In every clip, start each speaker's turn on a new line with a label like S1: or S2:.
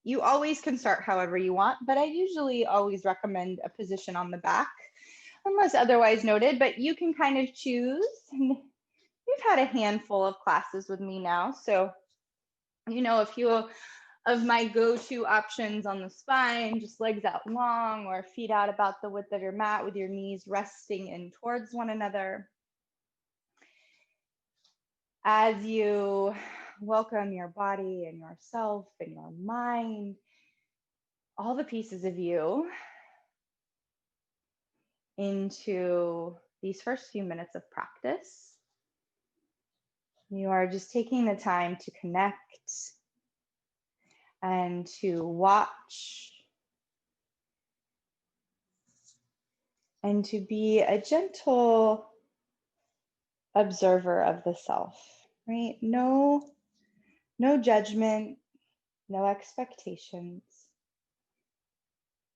S1: You always can start however you want, but I usually always recommend a position on the back, unless otherwise noted, but you can kind of choose. And we've had a handful of classes with me now, so you know a few of my go-to options on the spine, just legs out long or feet out about the width of your mat with your knees resting in towards one another. As you welcome your body and yourself and your mind, all the pieces of you into these first few minutes of practice, you are just taking the time to connect and to watch and to be a gentle observer of the self, right? No judgment, no expectations,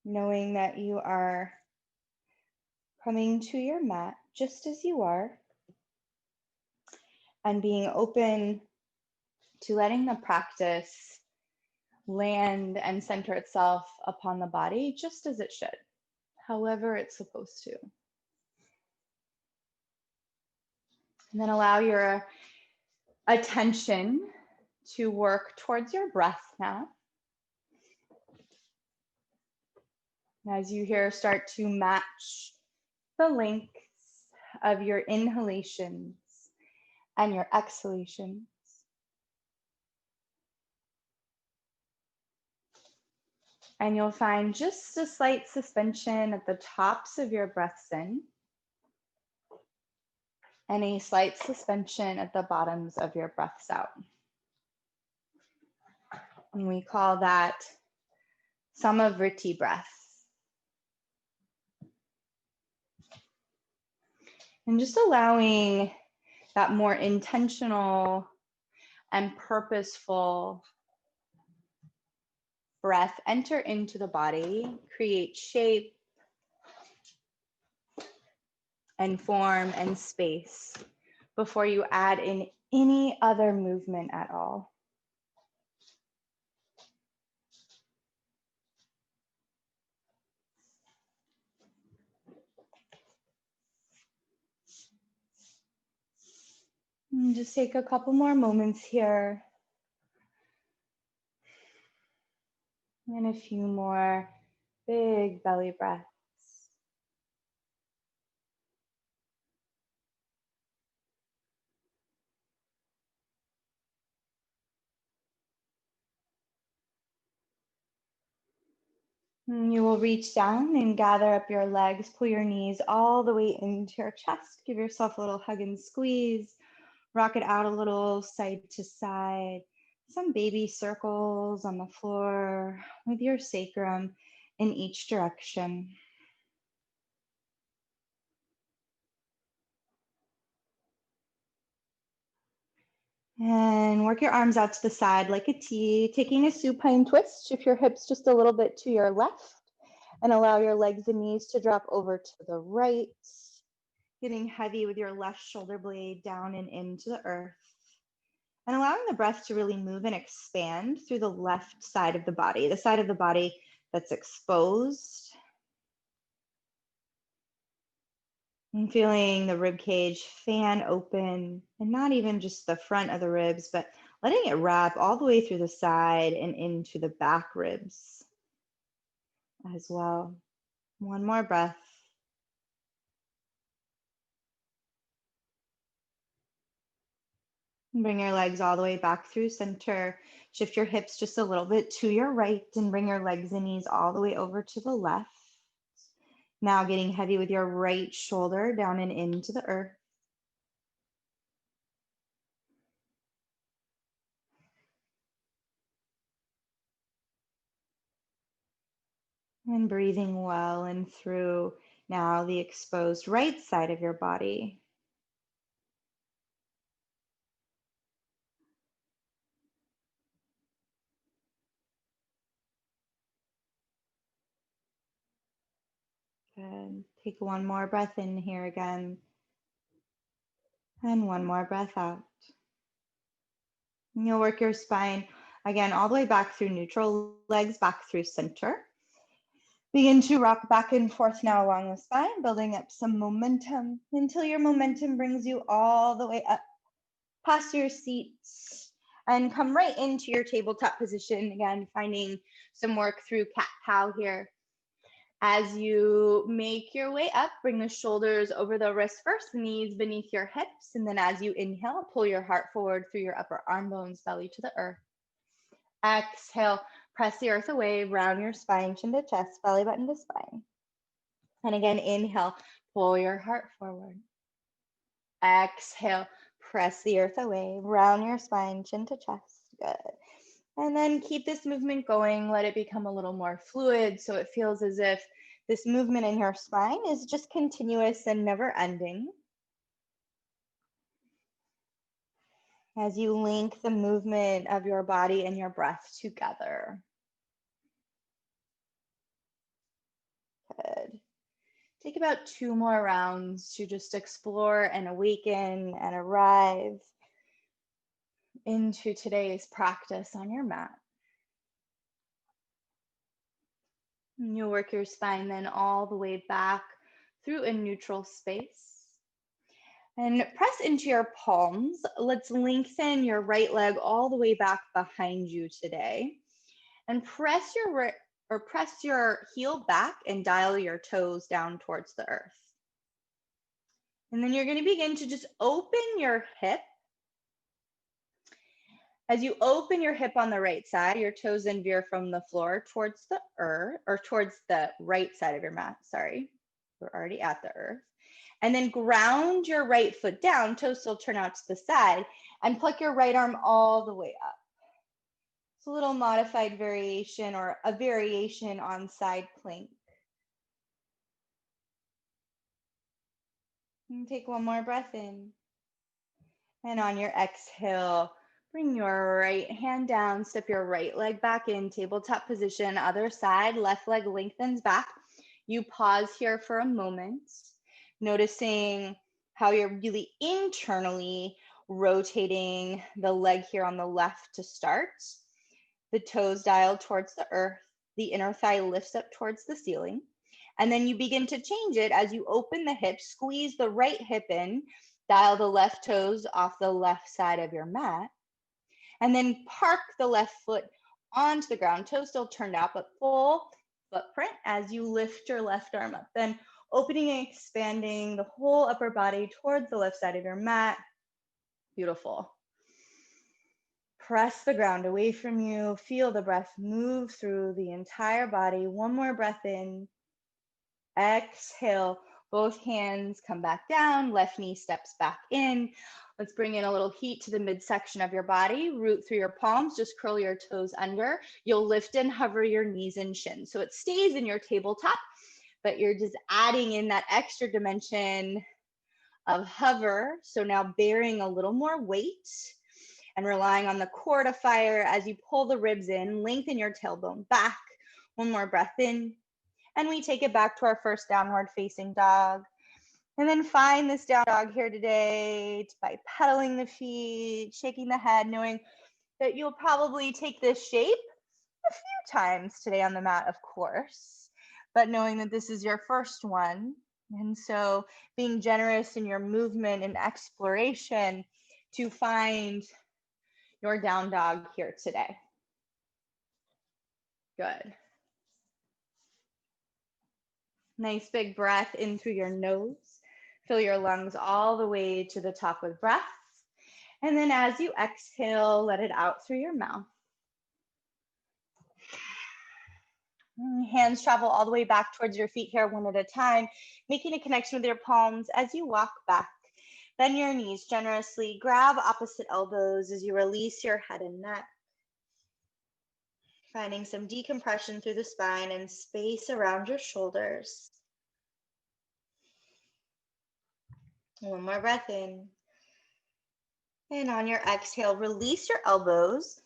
S1: knowing that you are coming to your mat just as you are and being open to letting the practice land and center itself upon the body just as it should, however it's supposed to. And then allow your attention to work towards your breath now. As you here start to match the lengths of your inhalations and your exhalations. And you'll find just a slight suspension at the tops of your breaths in and a slight suspension at the bottoms of your breaths out. And we call that Samavriti breath. And just allowing that more intentional and purposeful breath enter into the body, create shape and form and space before you add in any other movement at all. And just take a couple more moments here. And a few more big belly breaths. And you will reach down and gather up your legs, pull your knees all the way into your chest. Give yourself a little hug and squeeze. Rock it out a little side to side. Some baby circles on the floor with your sacrum in each direction. And work your arms out to the side like a T, taking a supine twist. Shift your hips just a little bit to your left and allow your legs and knees to drop over to the right, getting heavy with your left shoulder blade down and into the earth. And allowing the breath to really move and expand through the left side of the body that's exposed. And feeling the rib cage fan open, and not even just the front of the ribs, but letting it wrap all the way through the side and into the back ribs as well. One more breath. And bring your legs all the way back through center. Shift your hips just a little bit to your right and bring your legs and knees all the way over to the left. Now getting heavy with your right shoulder down and into the earth. And breathing well and through now the exposed right side of your body. Good. Take one more breath in here again. And one more breath out. And you'll work your spine Again, all the way back through neutral, legs back through center. Begin to rock back and forth now along the spine, building up some momentum until your momentum brings you all the way up past your seats and come right into your tabletop position. Again, finding some work through cat-cow here. As you make your way up, bring the shoulders over the wrists first, knees beneath your hips. And then as you inhale, pull your heart forward through your upper arm bones, belly to the earth. Exhale, press the earth away, round your spine, chin to chest, belly button to spine. And again, inhale, pull your heart forward. Exhale, press the earth away, round your spine, chin to chest. Good. And then keep this movement going. Let it become a little more fluid so it feels as if this movement in your spine is just continuous and never ending. As you link the movement of your body and your breath together. Good. Take about 2 more rounds to just explore and awaken and arrive into today's practice on your mat. And you'll work your spine then all the way back through a neutral space. And press into your palms. Let's lengthen your right leg all the way back behind you today. And press your heel back and dial your toes down towards the earth. And then you're going to begin to just open your hip. As you open your hip on the right side, your toes then veer from the floor towards the earth, or towards the right side of your mat, sorry. We're already at the earth. And then ground your right foot down, toes still turn out to the side, and pluck your right arm all the way up. It's a little modified variation or a variation on side plank. And take one more breath in. And on your exhale, bring your right hand down, step your right leg back in, tabletop position, other side, left leg lengthens back. You pause here for a moment, noticing how you're really internally rotating the leg here on the left to start. The toes dial towards the earth, the inner thigh lifts up towards the ceiling. And then you begin to change it as you open the hip, squeeze the right hip in, dial the left toes off the left side of your mat, and then park the left foot onto the ground, toes still turned out, but full footprint as you lift your left arm up. Then opening and expanding the whole upper body towards the left side of your mat. Beautiful. Press the ground away from you. Feel the breath move through the entire body. One more breath in. Exhale. Both hands come back down. Left knee steps back in. Let's bring in a little heat to the midsection of your body. Root through your palms. Just curl your toes under. You'll lift and hover your knees and shins. So it stays in your tabletop, but you're just adding in that extra dimension of hover. So now bearing a little more weight and relying on the core to fire as you pull the ribs in, lengthen your tailbone back. One more breath in. And we take it back to our first downward facing dog. And then find this down dog here today by pedaling the feet, shaking the head, knowing that you'll probably take this shape a few times today on the mat, of course, but knowing that this is your first one. And so being generous in your movement and exploration to find your down dog here today. Good. Nice big breath in through your nose. Fill your lungs all the way to the top with breath. And then as you exhale, let it out through your mouth. Hands travel all the way back towards your feet here one at a time, making a connection with your palms as you walk back. Bend your knees generously. Grab opposite elbows as you release your head and neck. Finding some decompression through the spine and space around your shoulders. One more breath in. And on your exhale, release your elbows.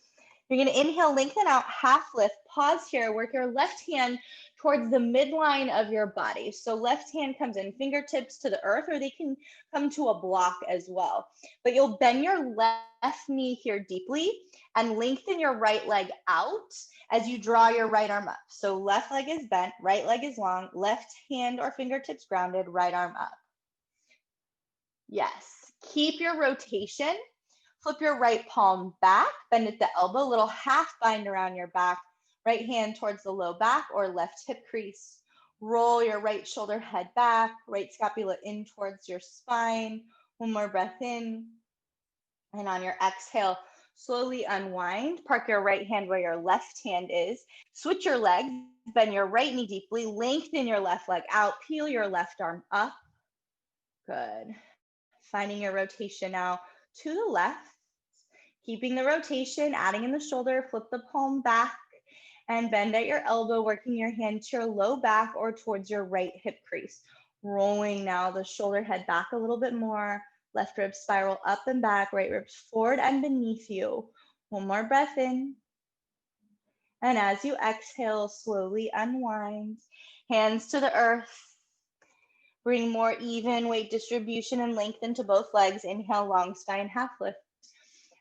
S1: You're going to inhale, lengthen out, half lift, pause here, work your left hand towards the midline of your body. So left hand comes in, fingertips to the earth, or they can come to a block as well. But you'll bend your left knee here deeply and lengthen your right leg out as you draw your right arm up. So left leg is bent, right leg is long, left hand or fingertips grounded, right arm up. Yes, keep your rotation. Flip your right palm back, bend at the elbow, little half bind around your back, right hand towards the low back or left hip crease. Roll your right shoulder head back, right scapula in towards your spine. One more breath in. And on your exhale, slowly unwind. Park your right hand where your left hand is. Switch your legs, bend your right knee deeply, lengthen your left leg out, peel your left arm up. Good. Finding your rotation now to the left. Keeping the rotation, adding in the shoulder, flip the palm back and bend at your elbow, working your hand to your low back or towards your right hip crease. Rolling now the shoulder head back a little bit more. Left rib spiral up and back, right ribs forward and beneath you. One more breath in. And as you exhale, slowly unwind. Hands to the earth. Bring more even weight distribution and length into both legs. Inhale, long spine, half lift.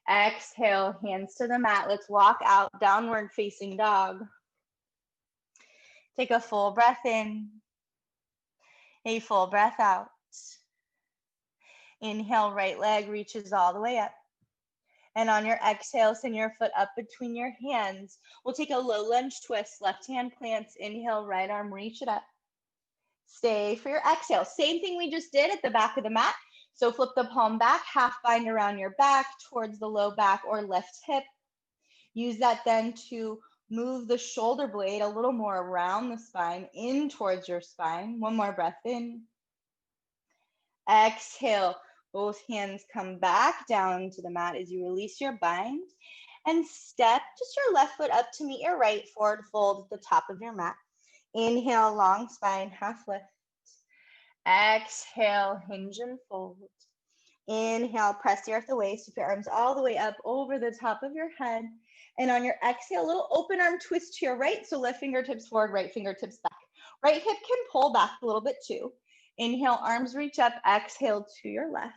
S1: Exhale, hands to the mat. Let's walk out, downward facing dog. Take a full breath in, a full breath out. Inhale, right leg reaches all the way up. And on your exhale, send your foot up between your hands. We'll take a low lunge twist, left hand plants. Inhale, right arm, reach it up. Stay for your exhale. Same thing we just did at the back of the mat. So flip the palm back, half bind around your back towards the low back or left hip. Use that then to move the shoulder blade a little more around the spine, in towards your spine. One more breath in. Exhale, both hands come back down to the mat as you release your bind. And step just your left foot up to meet your right, forward fold at the top of your mat. Inhale, long spine, half lift. Exhale, hinge and fold. Inhale, press the earth away, sweep your arms all the way up over the top of your head. And on your exhale, a little open arm twist to your right. So left fingertips forward, right fingertips back. Right hip can pull back a little bit too. Inhale, arms reach up, exhale to your left.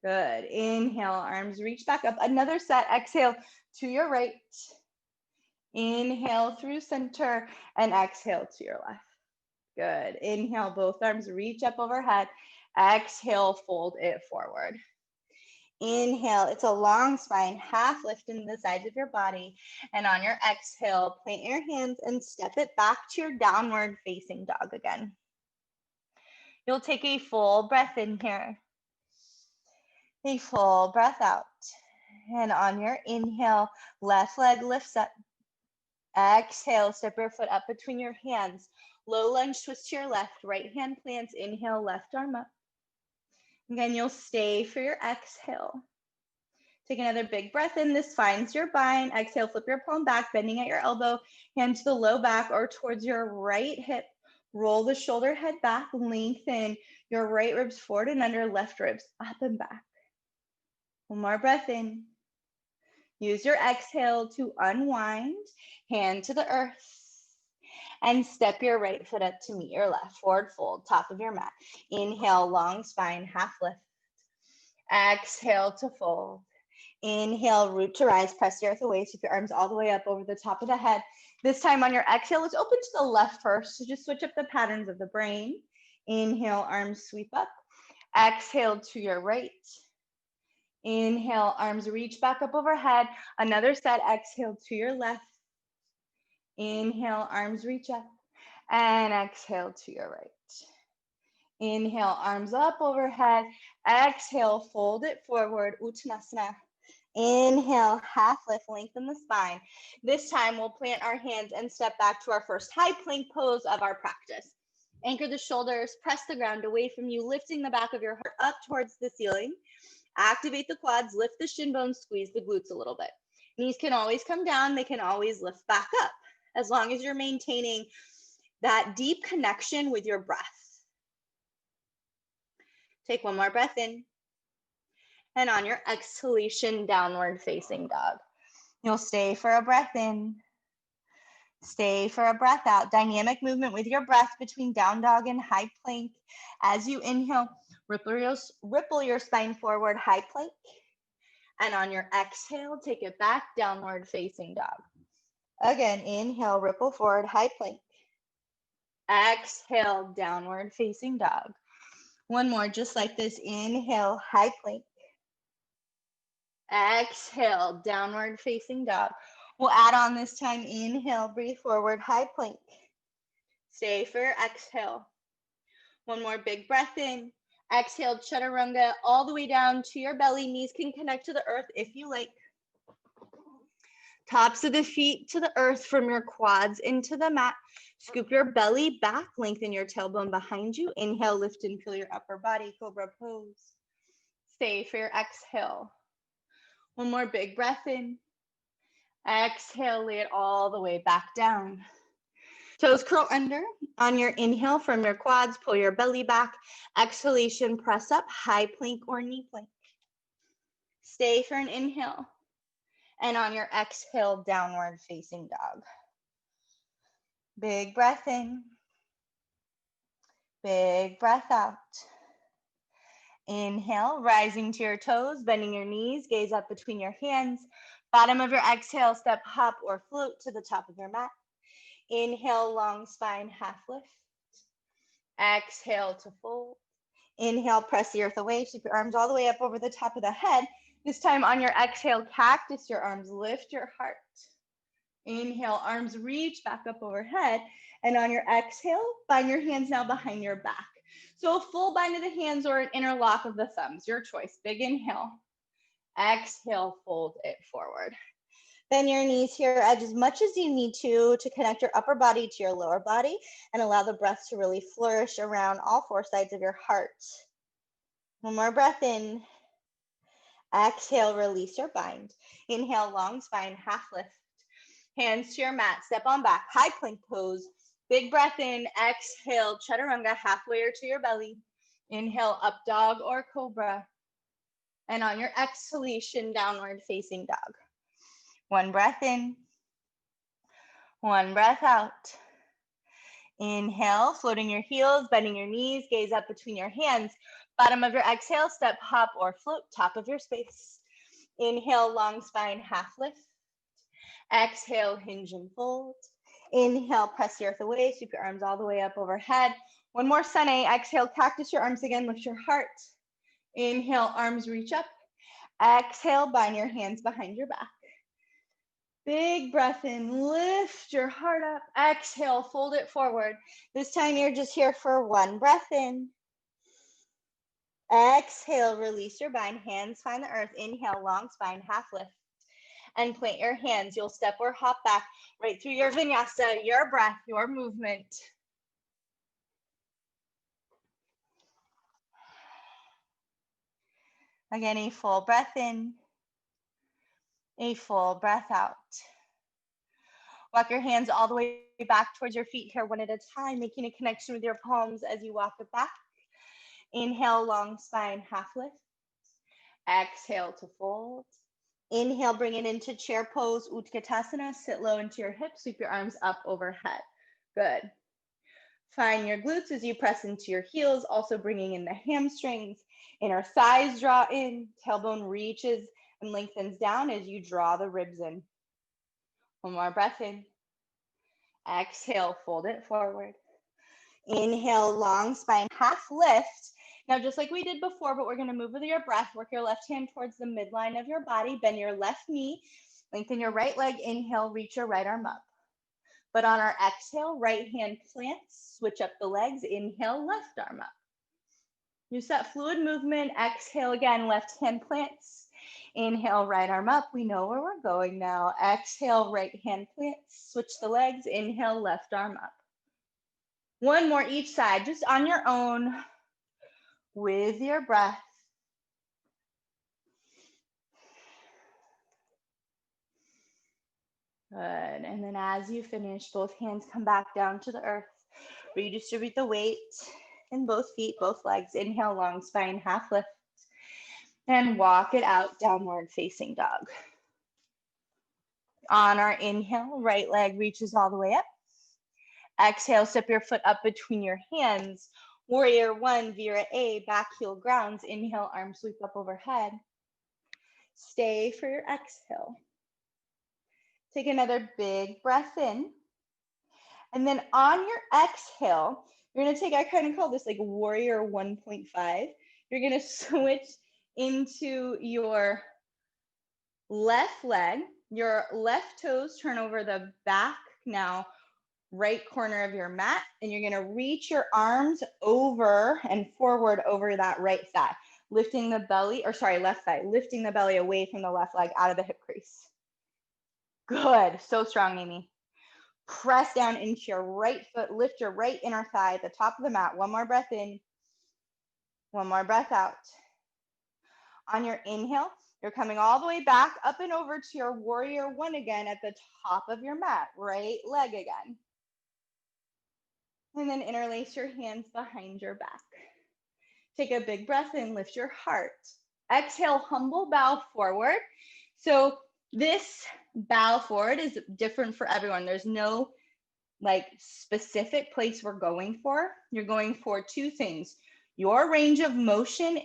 S1: Good. Inhale, arms reach back up. Another set, exhale to your right. Inhale through center and exhale to your left. Good. Inhale, both arms reach up overhead. Exhale, fold it forward. Inhale, it's a long spine, half lift into the sides of your body. And on your exhale, plant your hands and step it back to your downward facing dog again. You'll take a full breath in here. A full breath out. And on your inhale, left leg lifts up. Exhale, step your foot up between your hands. Low lunge twist to your left, right hand plants. Inhale, left arm up. Again, you'll stay for your exhale. Take another big breath in. This finds your bind. Exhale, flip your palm back, bending at your elbow, hand to the low back or towards your right hip. Roll the shoulder head back, lengthen your right ribs forward and under, left ribs up and back. One more breath in. Use your exhale to unwind, hand to the earth. And step your right foot up to meet your left, forward fold, top of your mat. Inhale, long spine, half lift. Exhale to fold. Inhale, root to rise, press the earth away, sweep your arms all the way up over the top of the head. This time on your exhale, let's open to the left first. So just switch up the patterns of the brain. Inhale, arms sweep up. Exhale to your right. Inhale, arms reach back up overhead. Another set, exhale to your left. Inhale, arms reach up. And exhale to your right. Inhale, arms up overhead. Exhale, fold it forward, Utkatasana. Inhale, half lift, lengthen the spine. This time we'll plant our hands and step back to our first high plank pose of our practice. Anchor the shoulders, press the ground away from you, lifting the back of your heart up towards the ceiling. Activate the quads, lift the shin bones, squeeze the glutes a little bit. Knees can always come down, they can always lift back up, as long as you're maintaining that deep connection with your breath. Take one more breath in. And on your exhalation, downward facing dog. You'll stay for a breath in. Stay for a breath out. Dynamic movement with your breath between down dog and high plank. As you inhale, ripple your spine forward, high plank. And on your exhale, take it back, downward facing dog. Again, inhale, ripple forward, high plank. Exhale, downward facing dog. One more, just like this. Inhale, high plank. Exhale, downward facing dog. We'll add on this time. Inhale, breathe forward, high plank. Stay for your exhale. One more big breath in. Exhale, chaturanga, all the way down to your belly. Knees can connect to the earth if you like. Tops of the feet to the earth from your quads into the mat. Scoop your belly back, lengthen your tailbone behind you. Inhale, lift and feel your upper body, Cobra Pose. Stay for your exhale. One more big breath in. Exhale, lay it all the way back down. Toes curl under. On your inhale from your quads, pull your belly back. Exhalation, press up, high plank or knee plank. Stay for an inhale. And on your exhale, downward facing dog. Big breath in. Big breath out. Inhale, rising to your toes, bending your knees, gaze up between your hands. Bottom of your exhale, step, hop, or float to the top of your mat. Inhale, long spine, half lift. Exhale to fold. Inhale, press the earth away. Sweep your arms all the way up over the top of the head. This time on your exhale, cactus your arms, lift your heart. Inhale, arms reach back up overhead. And on your exhale, bind your hands now behind your back. So a full bind of the hands or an interlock of the thumbs, your choice. Big inhale. Exhale, fold it forward. Bend your knees here as much as you need to connect your upper body to your lower body and allow the breath to really flourish around all four sides of your heart. One more breath in. Exhale, release your bind. Inhale, long spine, half lift. Hands to your mat, step on back, high plank pose. Big breath in, exhale, chaturanga, halfway or to your belly. Inhale, up dog or cobra. And on your exhalation, downward facing dog. One breath in, one breath out. Inhale, floating your heels, bending your knees, gaze up between your hands. Bottom of your exhale, step, hop, or float, top of your space. Inhale, long spine, half lift. Exhale, hinge and fold. Inhale, press the earth away, sweep your arms all the way up overhead. One more sun A. Exhale, cactus your arms again, lift your heart. Inhale, arms reach up. Exhale, bind your hands behind your back. Big breath in, lift your heart up. Exhale, fold it forward. This time you're just here for one breath in. Exhale, release your bind, hands find the earth. Inhale, long spine, half lift. And plant your hands. You'll step or hop back right through your vinyasa, your breath, your movement. Again, a full breath in, a full breath out. Walk your hands all the way back towards your feet here, one at a time, making a connection with your palms as you walk it back. Inhale, long spine, half lift. Exhale to fold. Inhale, bring it into chair pose, Utkatasana. Sit low into your hips, sweep your arms up overhead. Good. Find your glutes as you press into your heels, also bringing in the hamstrings. Inner thighs draw in, tailbone reaches and lengthens down as you draw the ribs in. One more breath in. Exhale, fold it forward. Inhale, long spine, half lift. Now, just like we did before, but we're going to move with your breath. Work your left hand towards the midline of your body. Bend your left knee. Lengthen your right leg. Inhale, reach your right arm up. But on our exhale, right hand plants. Switch up the legs. Inhale, left arm up. Use that fluid movement. Exhale again, left hand plants. Inhale, right arm up. We know where we're going now. Exhale, right hand plants. Switch the legs. Inhale, left arm up. One more each side, just on your own with your breath. Good. And then as you finish, both hands come back down to the earth. Redistribute the weight in both feet, both legs. Inhale, long spine, half lift. And walk it out, downward facing dog. On our inhale, right leg reaches all the way up. Exhale, step your foot up between your hands. Warrior one, Vira A, back heel grounds. Inhale, arm sweep up overhead. Stay for your exhale. Take another big breath in. And then on your exhale, you're gonna take, I kind of call this like warrior 1.5. You're gonna switch into your left leg. Your left toes turn over the back now, right corner of your mat, and you're gonna reach your arms over and forward over that right thigh, lifting the belly, or sorry, left thigh, lifting the belly away from the left leg out of the hip crease. Good, so strong, Amy. Press down into your right foot, lift your right inner thigh at the top of the mat. One more breath in, one more breath out. On your inhale, you're coming all the way back up and over to your warrior one again at the top of your mat, right leg again. And then interlace your hands behind your back. Take a big breath in, lift your heart. Exhale, humble bow forward. So this bow forward is different for everyone. There's no like specific place we're going for. You're going for two things: your range of motion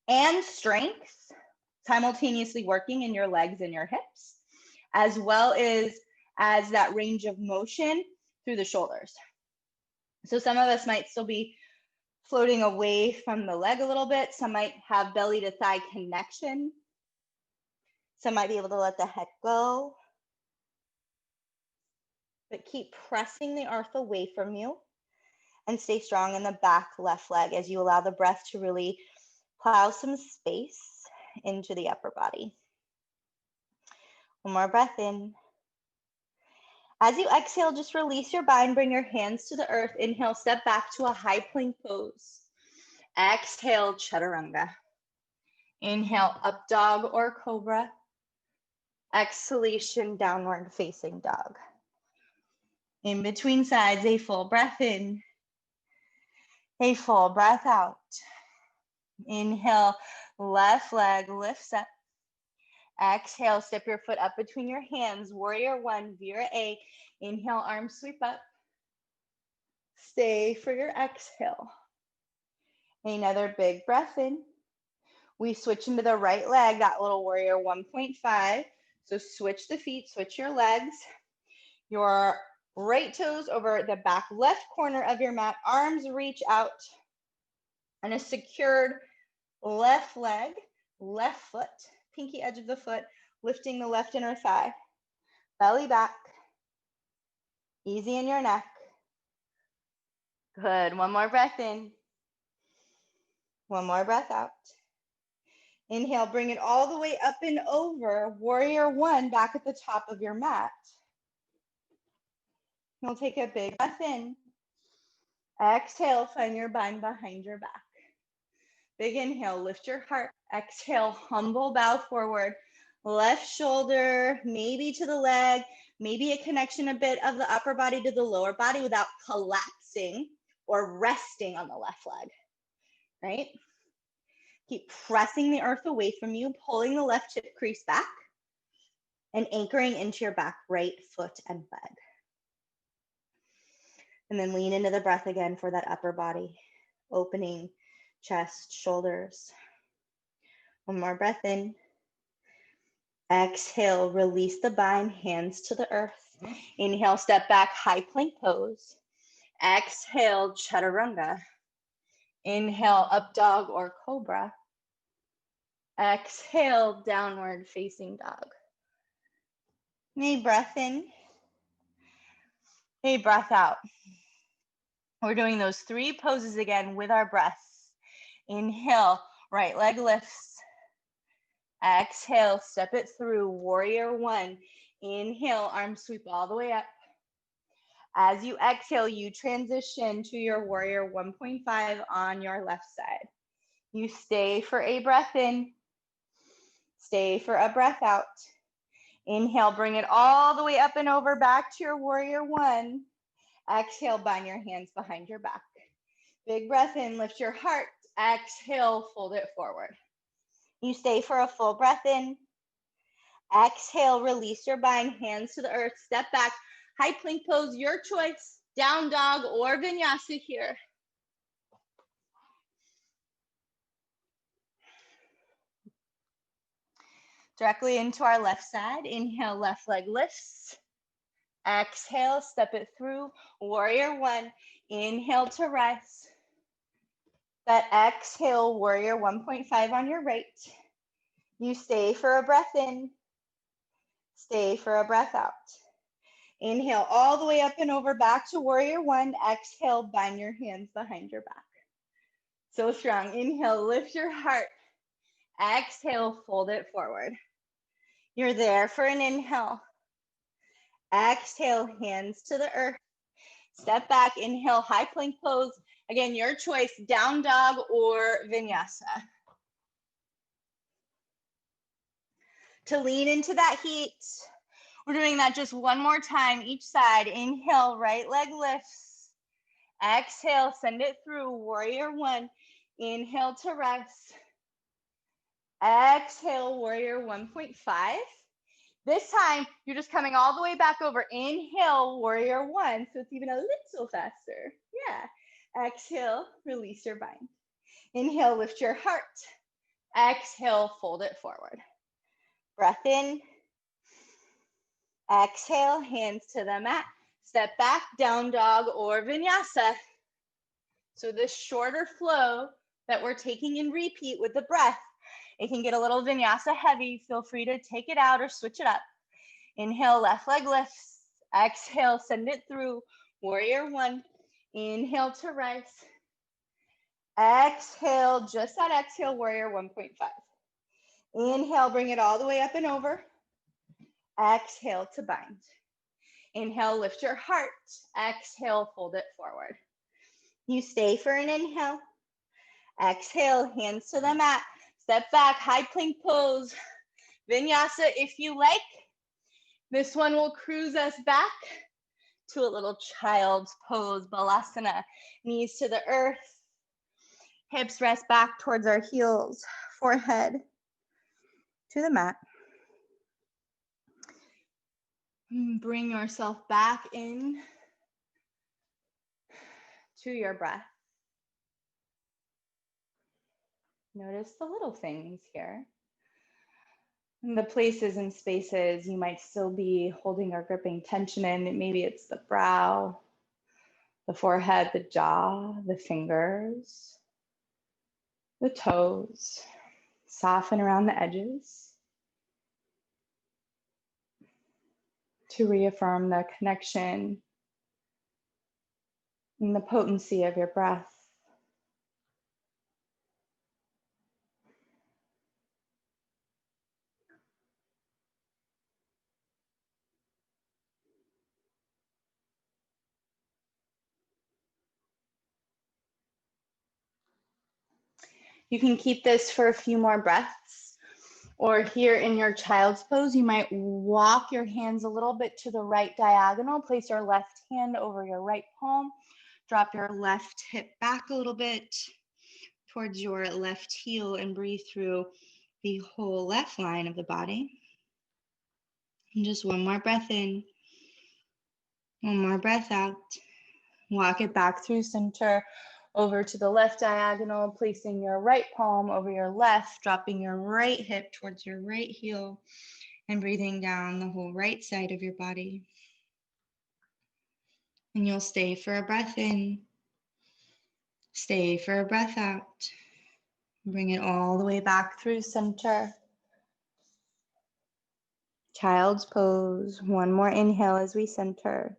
S1: and strength, simultaneously working in your legs and your hips, as well as that range of motion through the shoulders. So some of us might still be floating away from the leg a little bit. Some might have belly to thigh connection. Some might be able to let the head go. But keep pressing the earth away from you and stay strong in the back left leg as you allow the breath to really plow some space into the upper body. One more breath in. As you exhale, just release your bind, bring your hands to the earth. Inhale, step back to a high plank pose. Exhale, chaturanga. Inhale, up dog or cobra. Exhalation, downward facing dog. In between sides, a full breath in, a full breath out. Inhale, left leg lifts up. Exhale, step your foot up between your hands. Warrior one, Vira A. Inhale, arms sweep up. Stay for your exhale. Another big breath in. We switch into the right leg, that little warrior 1.5. So switch the feet, switch your legs. Your right toes over the back left corner of your mat. Arms reach out. And a secured left leg, left foot, pinky edge of the foot, lifting the left inner thigh. Belly back. Easy in your neck. Good. One more breath in. One more breath out. Inhale, bring it all the way up and over. Warrior one, back at the top of your mat. You'll take a big breath in. Exhale, find your bind behind your back. Big inhale, lift your heart. Exhale, humble bow forward. Left shoulder, maybe to the leg, maybe a connection a bit of the upper body to the lower body without collapsing or resting on the left leg, right? Keep pressing the earth away from you, pulling the left hip crease back and anchoring into your back right foot and leg. And then lean into the breath again for that upper body, opening chest, shoulders. One more breath in. Exhale, release the bind, hands to the earth. Inhale, step back, high plank pose. Exhale, chaturanga. Inhale, up dog or cobra. Exhale, downward facing dog. A breath in. A breath out. We're doing those three poses again with our breaths. Inhale, right leg lifts. Exhale, step it through, warrior one. Inhale, arms sweep all the way up. As you exhale, you transition to your warrior 1.5 on your left side. You stay for a breath in. Stay for a breath out. Inhale, bring it all the way up and over back to your warrior one. Exhale, bind your hands behind your back. Big breath in, lift your heart. Exhale, fold it forward. You stay for a full breath in. Exhale, release your bind, hands to the earth, step back, high plank pose, your choice, down dog or vinyasa here. Directly into our left side, inhale, left leg lifts. Exhale, step it through, warrior one, inhale to rest. That exhale, warrior 1.5 on your right. You stay for a breath in, stay for a breath out. Inhale all the way up and over, back to warrior one. Exhale, bind your hands behind your back. So strong. Inhale, lift your heart. Exhale, fold it forward. You're there for an inhale. Exhale, hands to the earth. Step back, inhale, high plank pose. Again, your choice, down dog or vinyasa. To lean into that heat, we're doing that just one more time, each side. Inhale, right leg lifts. Exhale, send it through, warrior one. Inhale to rest. Exhale, warrior 1.5. This time, you're just coming all the way back over. Inhale, warrior one. So it's even a little faster. Yeah. Exhale, release your bind. Inhale, lift your heart. Exhale, fold it forward. Breath in. Exhale, hands to the mat. Step back, down dog or vinyasa. So this shorter flow that we're taking in repeat with the breath, it can get a little vinyasa heavy. Feel free to take it out or switch it up. Inhale, left leg lifts. Exhale, send it through. Warrior one. Inhale to rise. Exhale, just that exhale, warrior 1.5. Inhale, bring it all the way up and over. Exhale to bind. Inhale, lift your heart. Exhale, fold it forward. You stay for an inhale. Exhale, hands to the mat. Step back, high plank pose. Vinyasa if you like. This one will cruise us back to a little child's pose, Balasana. Knees to the earth. Hips rest back towards our heels. Forehead to the mat. Bring yourself back in to your breath. Notice the little things here. And the places and spaces you might still be holding or gripping tension in. Maybe it's the brow, the forehead, the jaw, the fingers, the toes. Soften around the edges to reaffirm the connection and the potency of your breath. You can keep this for a few more breaths, or here in your child's pose, you might walk your hands a little bit to the right diagonal, place your left hand over your right palm, drop your left hip back a little bit towards your left heel and breathe through the whole left line of the body. And just one more breath in, one more breath out. Walk it back through center, over to the left diagonal, placing your right palm over your left, dropping your right hip towards your right heel, and breathing down the whole right side of your body. And you'll stay for a breath in, stay for a breath out. Bring it all the way back through center. Child's pose. One more inhale as we center.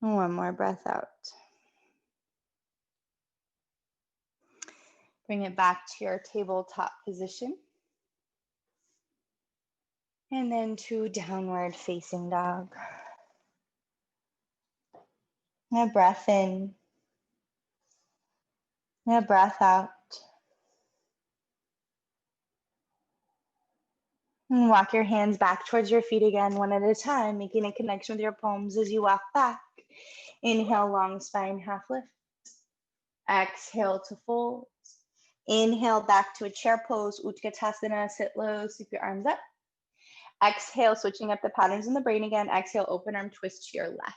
S1: And one more breath out. Bring it back to your tabletop position. And then to downward facing dog. And a breath in. And a breath out. And walk your hands back towards your feet again, one at a time, making a connection with your palms as you walk back. Inhale, long spine, half lift. Exhale to fold. Inhale back to a chair pose, Utkatasana, sit low, sweep your arms up. Exhale, switching up the patterns in the brain again. Exhale, open arm twist to your left.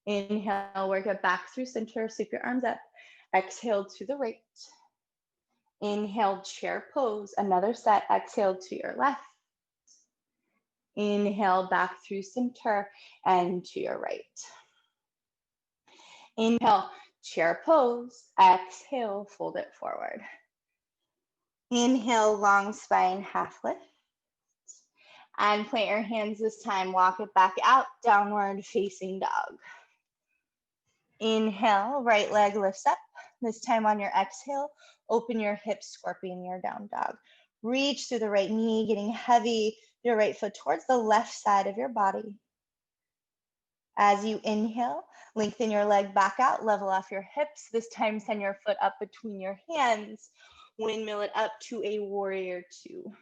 S1: Inhale, work it back through center, sweep your arms up. Exhale to the right. Inhale, chair pose. Another set. Exhale to your left. Inhale, back through center and to your right. Inhale, chair pose. Exhale, fold it forward. Inhale, long spine, half lift. And plant your hands this time. Walk it back out, downward facing dog. Inhale, right leg lifts up. This time on your exhale, open your hips, scorpion your down dog. Reach through the right knee, getting heavy, your right foot towards the left side of your body. As you inhale, lengthen your leg back out, level off your hips. This time, send your foot up between your hands. Windmill it up to a warrior two.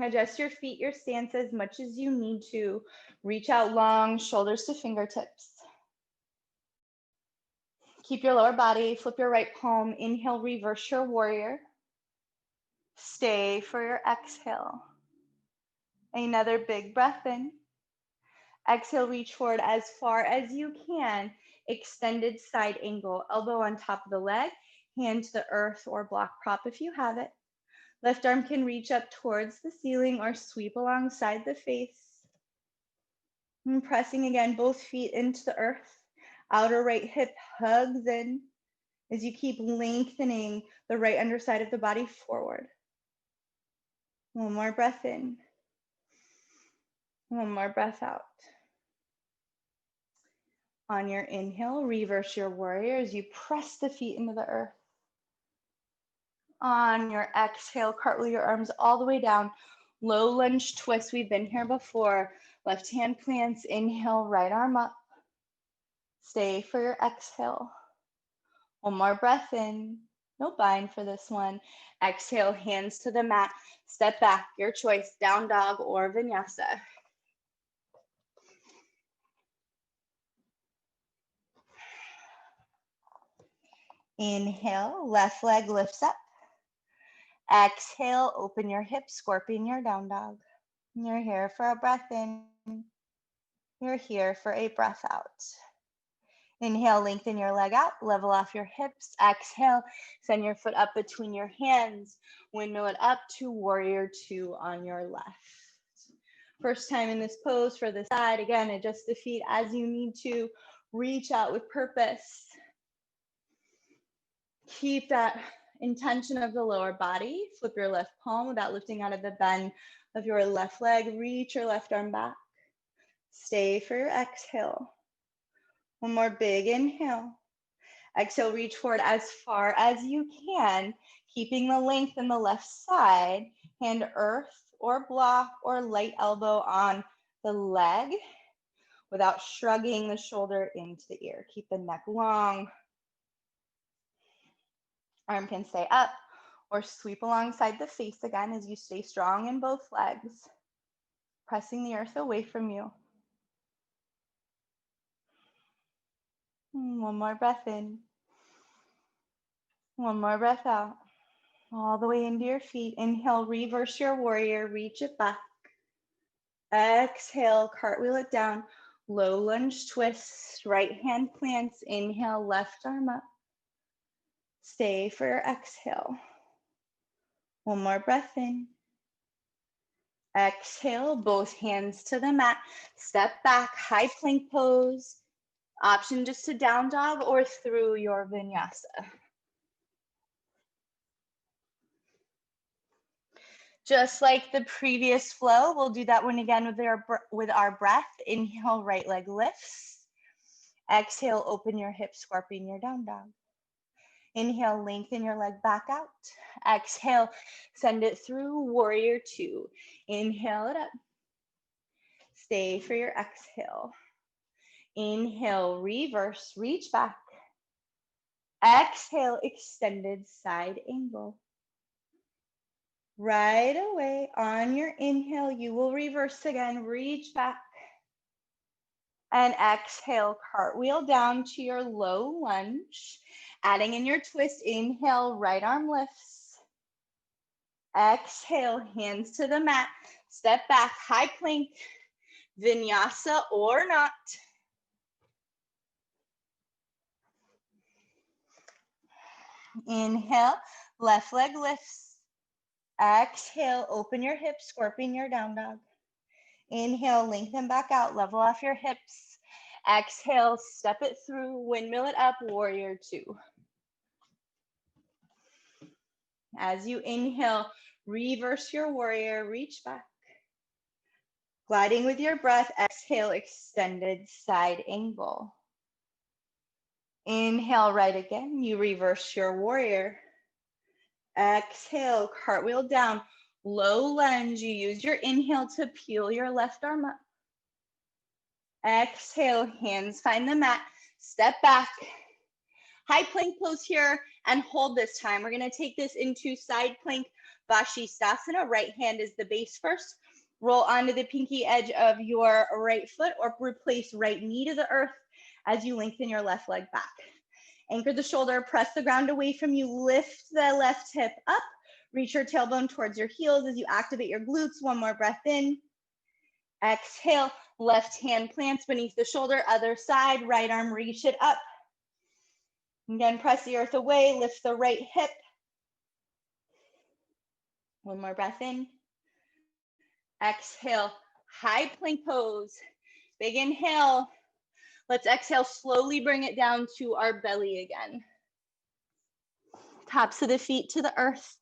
S1: Adjust your feet, your stance as much as you need to. Reach out long, shoulders to fingertips. Keep your lower body, flip your right palm. Inhale, reverse your warrior. Stay for your exhale. Another big breath in. Exhale, reach forward as far as you can. Extended side angle, elbow on top of the leg, hand to the earth or block prop if you have it. Left arm can reach up towards the ceiling or sweep alongside the face. And pressing again, both feet into the earth. Outer right hip hugs in as you keep lengthening the right underside of the body forward. One more breath in. One more breath out. On your inhale, reverse your warrior as you press the feet into the earth. On your exhale, cartwheel your arms all the way down. Low lunge twist. We've been here before. Left hand plants. Inhale, right arm up. Stay for your exhale. One more breath in. No bind for this one. Exhale, hands to the mat. Step back, your choice, down dog or vinyasa. Inhale, left leg lifts up. Exhale, open your hips, scorpion your down dog. You're here for a breath in. You're here for a breath out. Inhale, lengthen your leg out, level off your hips. Exhale, send your foot up between your hands. Windmill it up to warrior two on your left. First time in this pose for the side. Again, adjust the feet as you need to. Reach out with purpose. Keep that intention of the lower body. Flip your left palm without lifting out of the bend of your left leg. Reach your left arm back. Stay for your exhale. One more big inhale. Exhale, reach forward as far as you can, keeping the length in the left side. Hand earth or block or light elbow on the leg without shrugging the shoulder into the ear. Keep the neck long. Arm can stay up or sweep alongside the face again as you stay strong in both legs, pressing the earth away from you. One more breath in. One more breath out. All the way into your feet. Inhale, reverse your warrior, reach it back. Exhale, cartwheel it down. Low lunge twist, right hand plants. Inhale, left arm up. Stay for your exhale. One more breath in. Exhale, both hands to the mat. Step back, high plank pose. Option just to down dog or through your vinyasa. Just like the previous flow, we'll do that one again with our breath. Inhale, right leg lifts. Exhale, open your hips, scorpion your down dog. Inhale, lengthen your leg back out. Exhale, send it through warrior two. Inhale it up. Stay for your exhale. Inhale, reverse, reach back. Exhale, extended side angle. Right away on your inhale, you will reverse again, reach back. And exhale, cartwheel down to your low lunge. Adding in your twist, inhale, right arm lifts. Exhale, hands to the mat. Step back, high plank, vinyasa or not. Inhale, left leg lifts. Exhale, open your hips, scorpion your down dog. Inhale, lengthen back out, level off your hips. Exhale, step it through, windmill it up, warrior two. As you inhale, reverse your warrior, reach back. Gliding with your breath, exhale, extended side angle. Inhale, right again, you reverse your warrior. Exhale, cartwheel down, low lunge. You use your inhale to peel your left arm up. Exhale, hands find the mat, step back. High plank pose here and hold this time. We're gonna take this into side plank Vashisthasana. Right hand is the base first. Roll onto the pinky edge of your right foot or replace right knee to the earth as you lengthen your left leg back. Anchor the shoulder, press the ground away from you, lift the left hip up, reach your tailbone towards your heels as you activate your glutes. One more breath in. Exhale, left hand plants beneath the shoulder, other side, right arm, reach it up. Again, press the earth away, lift the right hip. One more breath in. Exhale, high plank pose. Big inhale. Let's exhale, slowly bring it down to our belly again. Tops of the feet to the earth.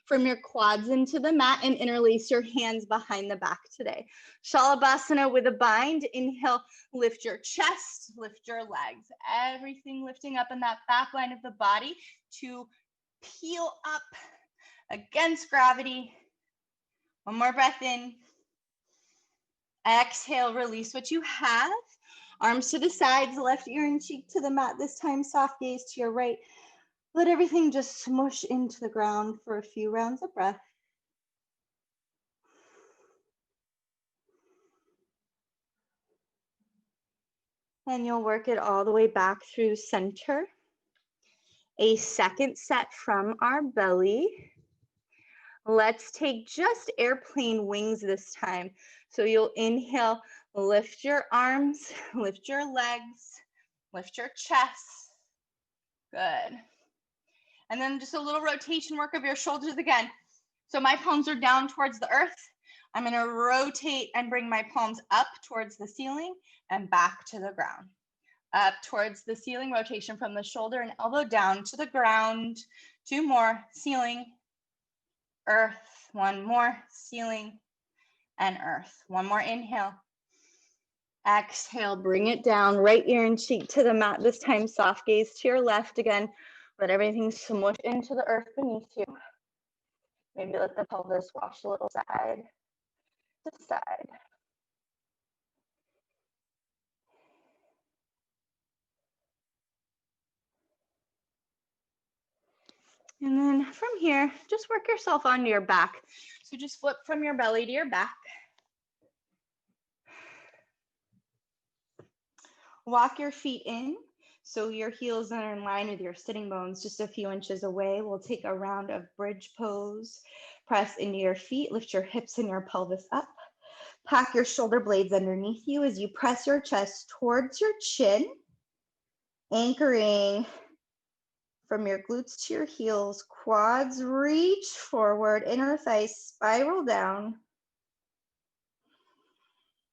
S1: From your quads into the mat and interlace your hands behind the back today. Shalabhasana with a bind. Inhale, lift your chest, lift your legs. Everything lifting up in that back line of the body to peel up against gravity. One more breath in. Exhale, release what you have. Arms to the sides, left ear and cheek to the mat. This time, soft gaze to your right. Let everything just smush into the ground for a few rounds of breath. And you'll work it all the way back through center. A second set from our belly. Let's take just airplane wings this time. So you'll inhale, lift your arms, lift your legs, lift your chest. Good. And then just a little rotation work of your shoulders again. So my palms are down towards the earth. I'm going to rotate and bring my palms up towards the ceiling and back to the ground. Up towards the ceiling, rotation from the shoulder and elbow down to the ground. Two more, ceiling, earth. One more, ceiling and earth. One more inhale. Exhale, bring it down, right ear and cheek to the mat. This time, soft gaze to your left again. Let everything smush into the earth beneath you. Maybe let the pelvis wash a little side to side. And then from here, just work yourself onto your back. So just flip from your belly to your back. Walk your feet in so your heels are in line with your sitting bones just a few inches away. We'll take a round of bridge pose. Press into your feet, lift your hips and your pelvis up. Pack your shoulder blades underneath you as you press your chest towards your chin, anchoring from your glutes to your heels. Quads reach forward, inner thighs spiral down.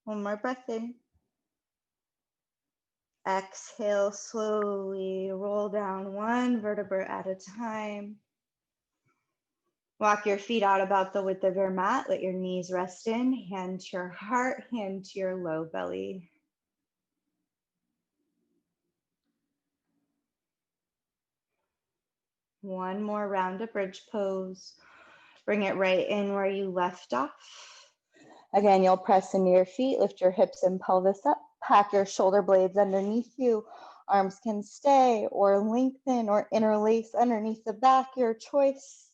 S1: One more breath in. Exhale, slowly roll down one vertebra at a time. Walk your feet out about the width of your mat. Let your knees rest in. Hand to your heart, hand to your low belly. One more round of bridge pose. Bring it right in where you left off. Again, you'll press into your feet, lift your hips and pelvis up. Pack your shoulder blades underneath you. Arms can stay or lengthen or interlace underneath the back, your choice.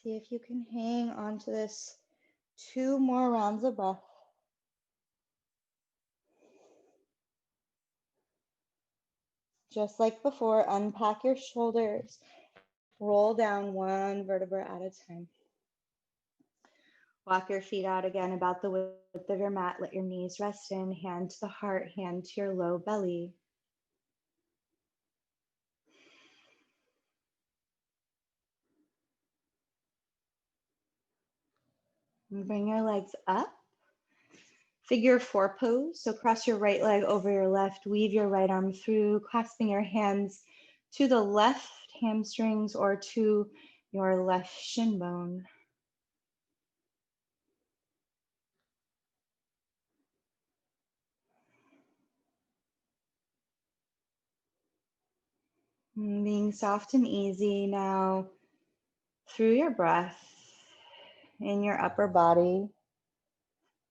S1: See if you can hang on to this. Two more rounds of breath. Just like before, unpack your shoulders. Roll down one vertebra at a time. Walk your feet out again about the width of your mat. Let your knees rest in, hand to the heart, hand to your low belly. And bring your legs up. Figure four pose. So cross your right leg over your left, weave your right arm through, clasping your hands to the left hamstrings or to your left shin bone. And being soft and easy now through your breath in your upper body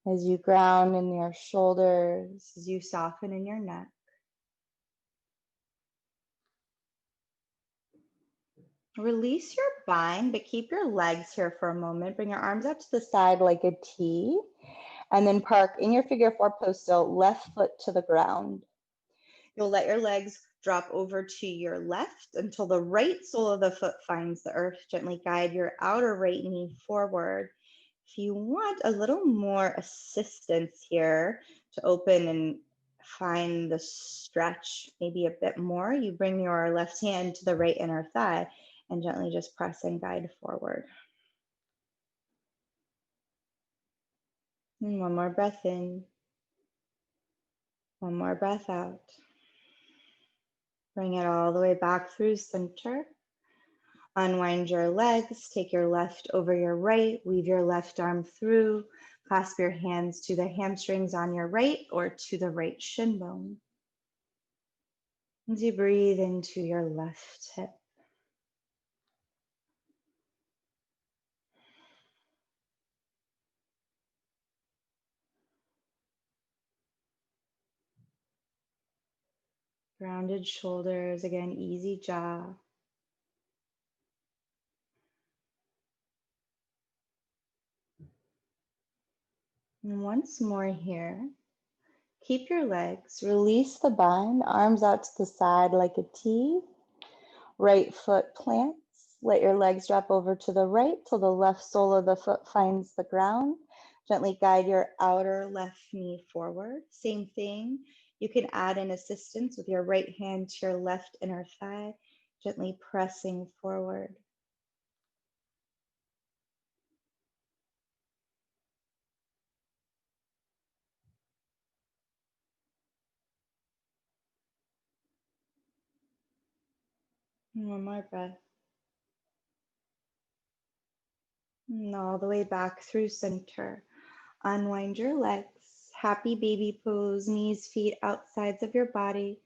S1: as you ground in your shoulders, as you soften in your neck. Release your bind, but keep your legs here for a moment. Bring your arms out to the side like a T, and then park in your figure four pose still, left foot to the ground. You'll let your legs drop over to your left until the right sole of the foot finds the earth. Gently guide your outer right knee forward. If you want a little more assistance here to open and find the stretch maybe a bit more, you bring your left hand to the right inner thigh and gently just press and guide forward. And one more breath in. One more breath out. Bring it all the way back through center. Unwind your legs, take your left over your right, weave your left arm through, clasp your hands to the hamstrings on your right or to the right shin bone. As you breathe into your left hip. Grounded shoulders, again, easy jaw. And once more here, keep your legs, release the bind, arms out to the side like a T. Right foot plants. Let your legs drop over to the right till the left sole of the foot finds the ground. Gently guide your outer left knee forward. Same thing. You can add in assistance with your right hand to your left inner thigh, gently pressing forward. And one more breath. And all the way back through center. Unwind your legs. Happy baby pose, knees, feet, outsides of your body.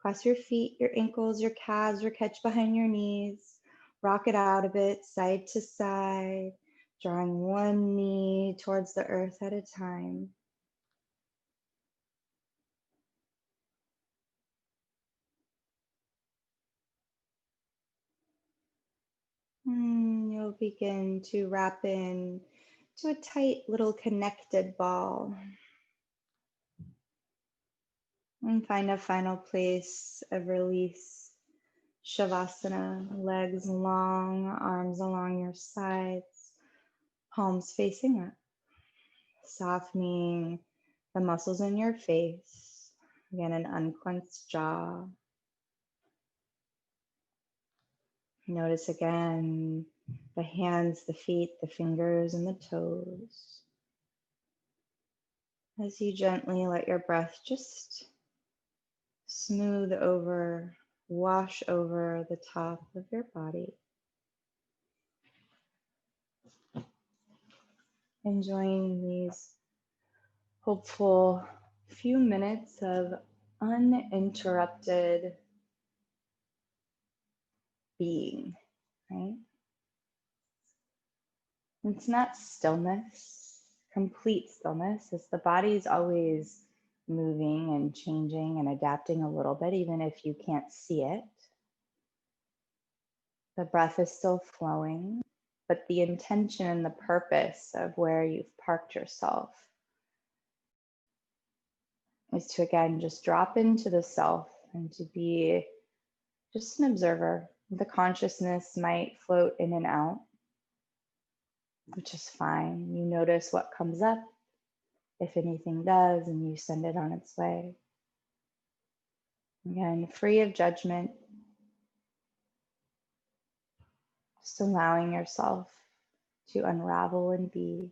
S1: Cross your feet, your ankles, your calves, or catch behind your knees. Rock it out a bit, side to side, drawing one knee towards the earth at a time. And you'll begin to wrap in to a tight little connected ball. And find a final place of release. Shavasana, legs long, arms along your sides, palms facing up, softening the muscles in your face. Again, an unclenched jaw. Notice again the hands, the feet, the fingers, and the toes. As you gently let your breath just smooth over, wash over the top of your body. Enjoying these hopeful few minutes of uninterrupted being, right? It's not stillness, complete stillness, as the body is always moving and changing and adapting a little bit, even if you can't see it. The breath is still flowing, but the intention and the purpose of where you've parked yourself is to, again, just drop into the self and to be just an observer. The consciousness might float in and out, which is fine. You notice what comes up, if anything does, and you send it on its way. Again, free of judgment, just allowing yourself to unravel and be.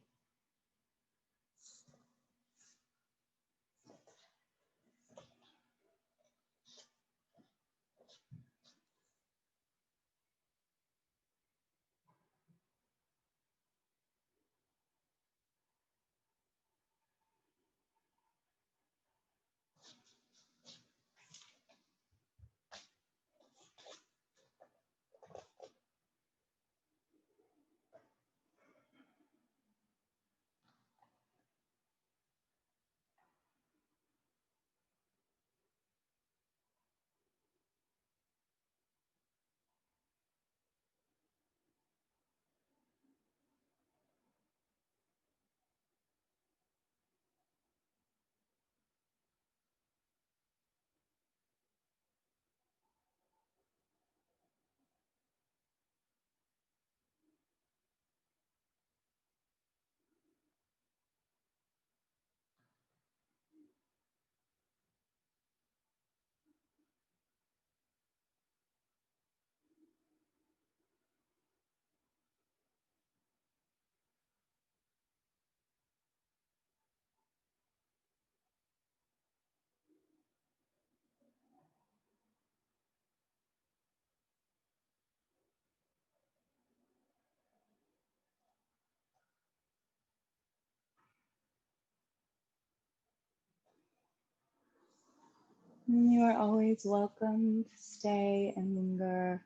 S1: And you are always welcome to stay and linger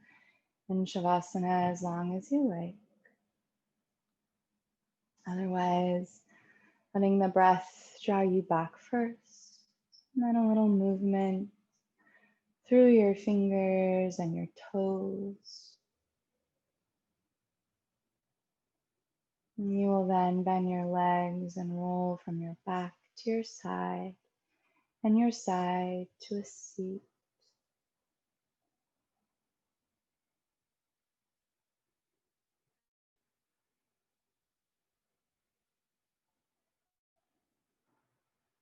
S1: in Shavasana as long as you like. Otherwise, letting the breath draw you back first, and then a little movement through your fingers and your toes. And you will then bend your legs and roll from your back to your side and your side to a seat.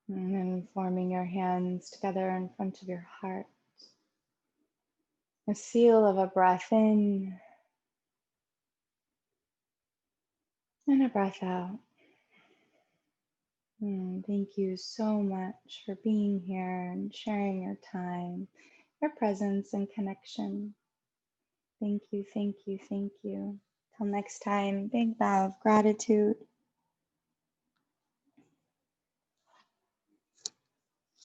S1: And then forming your hands together in front of your heart. A seal of a breath in and a breath out. Thank you so much for being here and sharing your time, your presence and connection. Thank you, thank you, thank you. Till next time, big bow of gratitude.